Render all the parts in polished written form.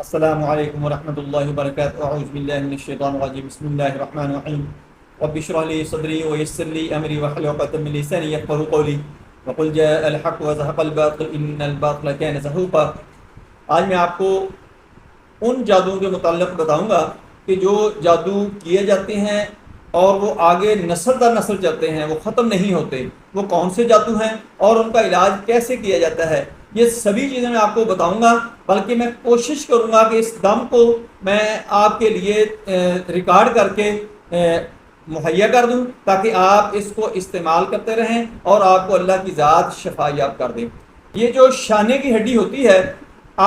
السلام علیکم ورحمۃ اللہ وبرکاتہ اعوذ باللہ من الشیطان الرجیم بسم اللہ الرحمن الرحیم رب اشرح لي صدری ویسر لي امری واحلل عقدۃ من لسانی یفقهوا قولی وقل جاء الحق وزهق الباطل ان الباطل كان زهوقا۔ آج میں آپ کو ان جادوؤں کے متعلق بتاؤں گا کہ جو جادو کیے جاتے ہیں اور وہ آگے نسل در نسل چلتے ہیں، وہ ختم نہیں ہوتے، وہ کون سے جادو ہیں اور ان کا علاج کیسے کیا جاتا ہے، یہ سبھی چیزیں میں آپ کو بتاؤں گا۔ بلکہ میں کوشش کروں گا کہ اس دم کو میں آپ کے لیے ریکارڈ کر کے مہیا کر دوں تاکہ آپ اس کو استعمال کرتے رہیں اور آپ کو اللہ کی ذات شفا یاب کر دیں۔ یہ جو شانے کی ہڈی ہوتی ہے،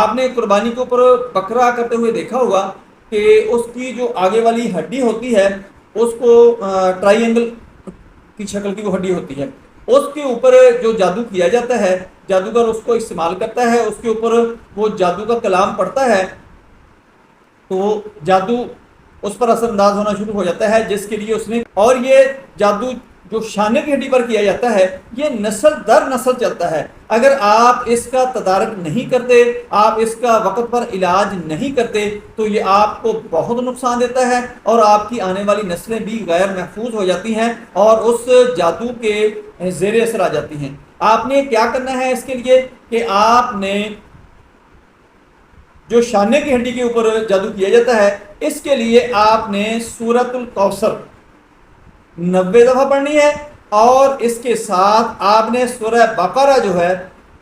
آپ نے قربانی کے اوپر بکرا کرتے ہوئے دیکھا ہوگا کہ اس کی جو آگے والی ہڈی ہوتی ہے اس کو ٹرائی اینگل کی شکل کی وہ ہڈی ہوتی ہے، اس کے اوپر جو جادو کیا جاتا ہے، جادوگر اس کو استعمال کرتا ہے، اس کے اوپر وہ جادو کا کلام پڑھتا ہے تو جادو اس پر اثر انداز ہونا شروع ہو جاتا ہے، جس کے لیے اس نے، اور یہ جادو جو شانے کی ہڈی پر کیا جاتا ہے یہ نسل در نسل چلتا ہے۔ اگر آپ اس کا تدارک نہیں کرتے، آپ اس کا وقت پر علاج نہیں کرتے تو یہ آپ کو بہت نقصان دیتا ہے اور آپ کی آنے والی نسلیں بھی غیر محفوظ ہو جاتی ہیں اور اس جادو کے زیر اثر آ جاتی ہیں۔ آپ نے کیا کرنا ہے اس کے لیے کہ آپ نے جو شانے کی ہڈی کے اوپر جادو کیا جاتا ہے اس کے لیے آپ نے سورۃ الکوثر 90 دفعہ پڑھنی ہے، اور اس کے ساتھ آپ نے سورہ بقرہ جو ہے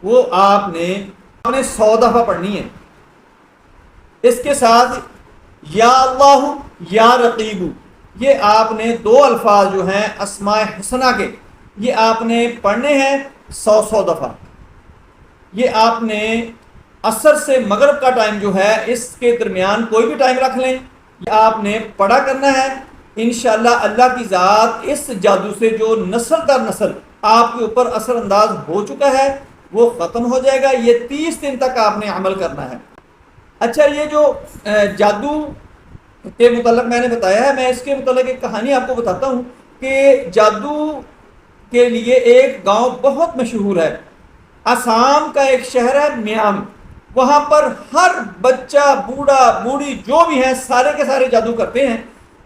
وہ آپ نے 100 دفعہ پڑھنی ہے۔ اس کے ساتھ یا اللہ یا رقیب، یہ آپ نے 2 الفاظ جو ہیں اسماء حسنہ کے، یہ آپ نے پڑھنے ہیں 100 دفعہ۔ یہ آپ نے عصر سے مغرب کا ٹائم جو ہے اس کے درمیان کوئی بھی ٹائم رکھ لیں، یہ آپ نے پڑھا کرنا ہے۔ انشاءاللہ اللہ کی ذات اس جادو سے جو نسل در نسل آپ کے اوپر اثر انداز ہو چکا ہے وہ ختم ہو جائے گا۔ یہ 30 دن تک آپ نے عمل کرنا ہے۔ اچھا، یہ جو جادو کے متعلق میں نے بتایا ہے، میں اس کے متعلق ایک کہانی آپ کو بتاتا ہوں کہ جادو کے لیے ایک گاؤں بہت مشہور ہے، آسام کا ایک شہر ہے میام، وہاں پر ہر بچہ، بوڑھا بوڑھی جو بھی ہیں سارے کے سارے جادو کرتے ہیں،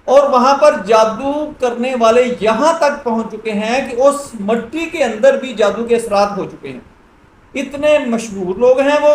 اور وہاں پر جادو کرنے والے یہاں تک پہنچ چکے ہیں کہ اس مٹی کے اندر بھی جادو کے اثرات ہو چکے ہیں۔ اتنے مشہور لوگ ہیں وہ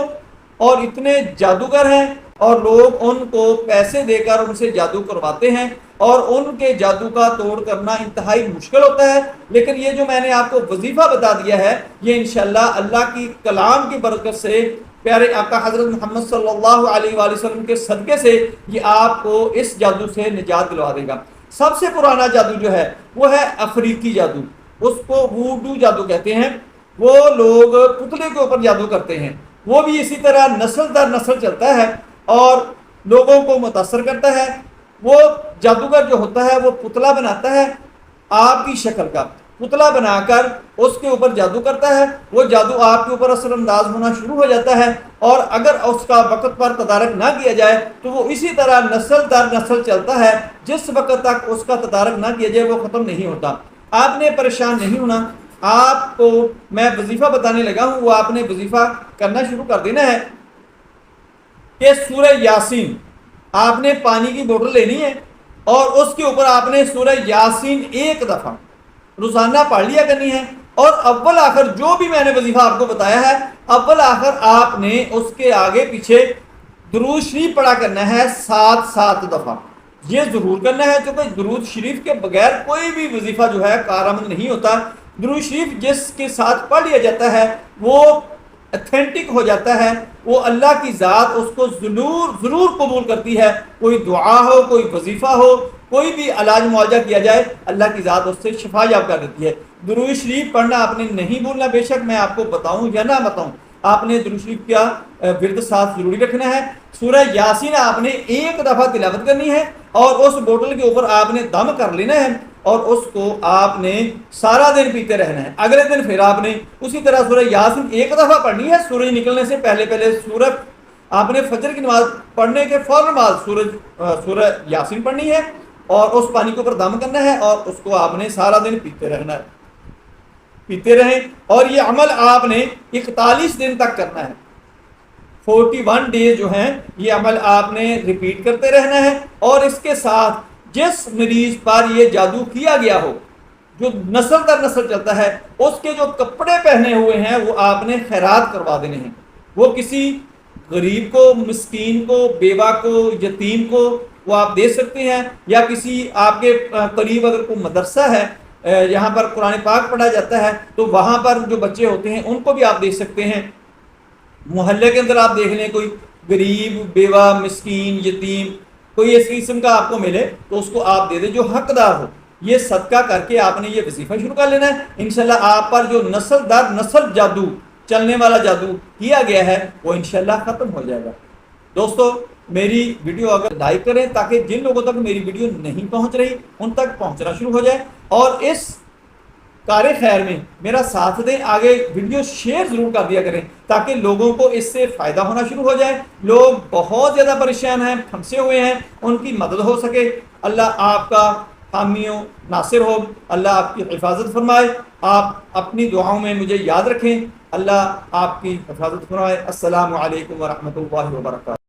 اور اتنے جادوگر ہیں، اور لوگ ان کو پیسے دے کر ان سے جادو کرواتے ہیں اور ان کے جادو کا توڑ کرنا انتہائی مشکل ہوتا ہے۔ لیکن یہ جو میں نے آپ کو وظیفہ بتا دیا ہے یہ انشاءاللہ اللہ کی کلام کی برکت سے، پیارے آقا حضرت محمد صلی اللہ علیہ وآلہ وسلم کے صدقے سے یہ آپ کو اس جادو سے نجات دلوا دے گا۔ سب سے پرانا جادو جو ہے وہ ہے افریقی جادو، اس کو ووڈو جادو کہتے ہیں۔ وہ لوگ پتلے کے اوپر جادو کرتے ہیں، وہ بھی اسی طرح نسل در نسل چلتا ہے اور لوگوں کو متاثر کرتا ہے۔ وہ جادوگر جو ہوتا ہے وہ پتلا بناتا ہے، آپ کی شکل کا پتلا بنا کر اس کے اوپر جادو کرتا ہے، وہ جادو آپ کے اوپر اثر انداز ہونا شروع ہو جاتا ہے، اور اگر اس کا وقت پر تدارک نہ کیا جائے تو وہ اسی طرح نسل در نسل چلتا ہے، جس وقت تک اس کا تدارک نہ کیا جائے وہ ختم نہیں ہوتا۔ آپ نے پریشان نہیں ہونا، آپ کو میں وظیفہ بتانے لگا ہوں، وہ آپ نے وظیفہ کرنا شروع کر دینا ہے کہ سورہ یاسین آپ نے پانی کی بوتل لینی ہے اور اس کے اوپر آپ نے سورہ یاسین 1 دفعہ روزانہ پڑھ لیا کرنی ہے، اور اول آخر جو بھی میں نے وظیفہ آپ کو بتایا ہے اول آخر آپ نے اس کے آگے پیچھے درود شریف پڑھا کرنا ہے 7 دفعہ۔ یہ ضرور کرنا ہے کیونکہ درود شریف کے بغیر کوئی بھی وظیفہ جو ہے کارآمد نہیں ہوتا۔ درود شریف جس کے ساتھ پڑھ لیا جاتا ہے وہ اتھینٹک ہو جاتا ہے، وہ اللہ کی ذات اس کو ضرور قبول کرتی ہے۔ کوئی دعا ہو، کوئی وظیفہ ہو، کوئی بھی علاج معالجہ کیا جائے، اللہ کی ذات اس سے شفا یاب کر دیتی ہے۔ درود شریف پڑھنا آپ نے نہیں بھولنا، بے شک میں آپ کو بتاؤں یا نہ بتاؤں، آپ نے درود شریف کا ورد ساتھ ضروری رکھنا ہے۔ سورہ یاسین آپ نے 1 دفعہ تلاوت کرنی ہے اور اس بوتل کے اوپر آپ نے دم کر لینا ہے اور اس کو آپ نے سارا دن پیتے رہنا ہے۔ اگلے دن پھر آپ نے اسی طرح سورہ یاسین 1 دفعہ پڑھنی ہے، سورج نکلنے سے پہلے سورج آپ نے فجر کی نماز پڑھنے کے فوراً بعد سورہ یاسین پڑھنی ہے اور اس پانی کے اوپر دم کرنا ہے اور اس کو آپ نے سارا دن پیتے رہنا ہے، پیتے رہیں، اور یہ عمل آپ نے 41 دن تک کرنا ہے۔ 41 ڈیز جو ہیں یہ عمل آپ نے ریپیٹ کرتے رہنا ہے، اور اس کے ساتھ جس مریض پر یہ جادو کیا گیا ہو، جو نسل در نسل چلتا ہے، اس کے جو کپڑے پہنے ہوئے ہیں وہ آپ نے خیرات کروا دینے ہیں۔ وہ کسی غریب کو، مسکین کو، بیوہ کو، یتیم کو وہ آپ دے سکتے ہیں، یا کسی آپ کے قریب اگر کوئی مدرسہ ہے یہاں پر قرآن پاک پڑھا جاتا ہے تو وہاں پر جو بچے ہوتے ہیں ان کو بھی آپ دے سکتے ہیں۔ محلے کے اندر آپ دیکھ لیں کوئی غریب، بیوہ، مسکین، یتیم کوئی اس قسم کا آپ کو ملے تو اس کو آپ دے دیں جو حقدار ہو۔ یہ صدقہ کر کے آپ نے یہ وظیفہ شروع کر لینا ہے، انشاءاللہ آپ پر جو نسل در نسل جادو، چلنے والا جادو کیا گیا ہے وہ انشاءاللہ ختم ہو جائے گا۔ دوستو میری ویڈیو اگر لائک کریں تاکہ جن لوگوں تک میری ویڈیو نہیں پہنچ رہی ان تک پہنچنا شروع ہو جائے، اور اس کار خیر میں میرا ساتھ دیں، آگے ویڈیو شیئر ضرور کر دیا کریں تاکہ لوگوں کو اس سے فائدہ ہونا شروع ہو جائے۔ لوگ بہت زیادہ پریشان ہیں، پھنسے ہوئے ہیں، ان کی مدد ہو سکے۔ اللہ آپ کا حامی و ناصر ہو، اللہ آپ کی حفاظت فرمائے۔ آپ اپنی دعاؤں میں مجھے یاد رکھیں، اللہ آپ کی حفاظت فرمائے۔ السلام علیکم ورحمۃ اللہ وبرکاتہ۔